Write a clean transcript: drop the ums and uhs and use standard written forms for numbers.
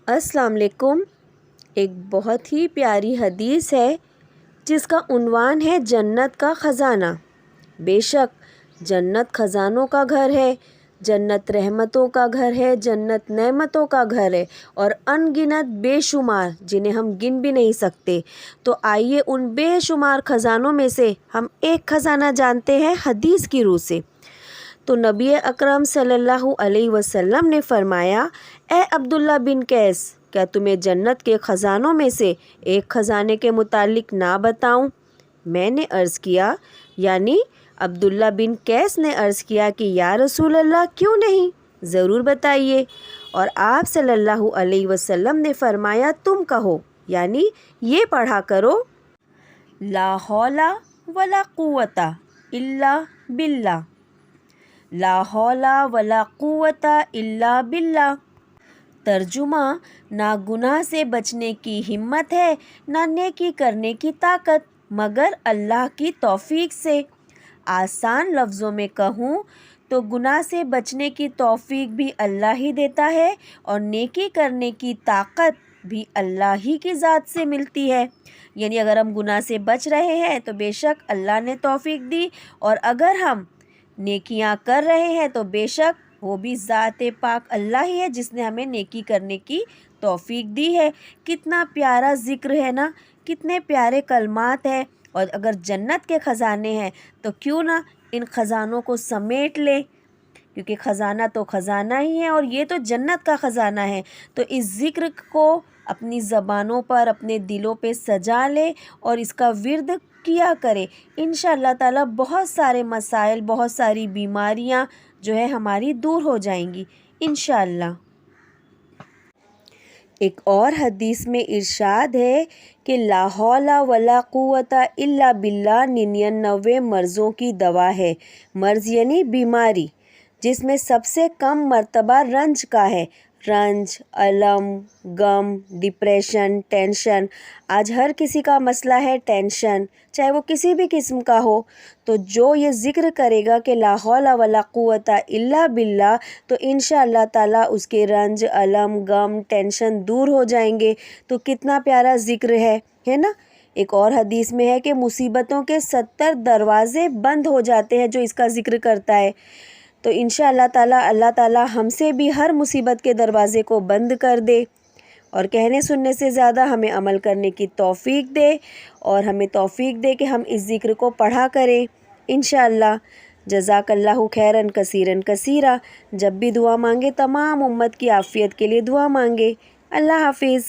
السلام علیکم۔ ایک بہت ہی پیاری حدیث ہے جس کا عنوان ہے جنت کا خزانہ۔ بے شک جنت خزانوں کا گھر ہے، جنت رحمتوں کا گھر ہے، جنت نعمتوں کا گھر ہے اور ان گنت بے شمار جنہیں ہم گن بھی نہیں سکتے۔ تو آئیے ان بے شمار خزانوں میں سے ہم ایک خزانہ جانتے ہیں حدیث کی روح سے۔ تو نبی اکرم صلی اللہ علیہ وسلم نے فرمایا، اے عبداللہ بن قیس، کیا تمہیں جنت کے خزانوں میں سے ایک خزانے کے متعلق نہ بتاؤں؟ میں نے عرض کیا، یعنی عبداللہ بن قیس نے عرض کیا کہ یا رسول اللہ کیوں نہیں، ضرور بتائیے۔ اور آپ صلی اللہ علیہ وسلم نے فرمایا، تم کہو، یعنی یہ پڑھا کرو، لا حول ولا قوت الا باللہ، لا حول ولا قوت الا باللہ۔ ترجمہ، نہ گناہ سے بچنے کی ہمت ہے، نہ نیکی کرنے کی طاقت مگر اللہ کی توفیق سے۔ آسان لفظوں میں کہوں تو گناہ سے بچنے کی توفیق بھی اللہ ہی دیتا ہے اور نیکی کرنے کی طاقت بھی اللہ ہی کی ذات سے ملتی ہے۔ یعنی اگر ہم گناہ سے بچ رہے ہیں تو بے شک اللہ نے توفیق دی، اور اگر ہم نیکیاں کر رہے ہیں تو بے شک وہ بھی ذات پاک اللہ ہی ہے جس نے ہمیں نیکی کرنے کی توفیق دی ہے۔ کتنا پیارا ذکر ہے نا، کتنے پیارے کلمات ہیں، اور اگر جنت کے خزانے ہیں تو کیوں نہ ان خزانوں کو سمیٹ لیں، کیونکہ خزانہ تو خزانہ ہی ہے اور یہ تو جنت کا خزانہ ہے۔ تو اس ذکر کو اپنی زبانوں پر، اپنے دلوں پہ سجا لے اور اس کا ورد کیا کرے۔ انشاءاللہ تعالی بہت سارے مسائل، بہت ساری بیماریاں جو ہے ہماری دور ہو جائیں گی انشاءاللہ۔ ایک اور حدیث میں ارشاد ہے کہ لا حول ولا قوت الا باللہ 99 مرضوں کی دوا ہے۔ مرض یعنی بیماری، جس میں سب سے کم مرتبہ رنج کا ہے۔ رنج، الم، غم، ڈپریشن، ٹینشن، آج ہر کسی کا مسئلہ ہے ٹینشن، چاہے وہ کسی بھی قسم کا ہو۔ تو جو یہ ذکر کرے گا کہ لا حول ولا قوت الا باللہ، تو انشاءاللہ تعالی اس کے رنج، الم، غم، ٹینشن دور ہو جائیں گے۔ تو کتنا پیارا ذکر ہے نا۔ ایک اور حدیث میں ہے کہ مصیبتوں کے 70 دروازے بند ہو جاتے ہیں جو اس کا ذکر کرتا ہے۔ تو انشاءاللہ تعالی اللہ تعالی ہم سے بھی ہر مصیبت کے دروازے کو بند کر دے، اور کہنے سننے سے زیادہ ہمیں عمل کرنے کی توفیق دے، اور ہمیں توفیق دے کہ ہم اس ذکر کو پڑھا کریں انشاءاللہ۔ جزاک اللہ خیرن کثیرن کثیرا۔ جب بھی دعا مانگے تمام امت کی عافیت کے لیے دعا مانگے۔ اللہ حافظ۔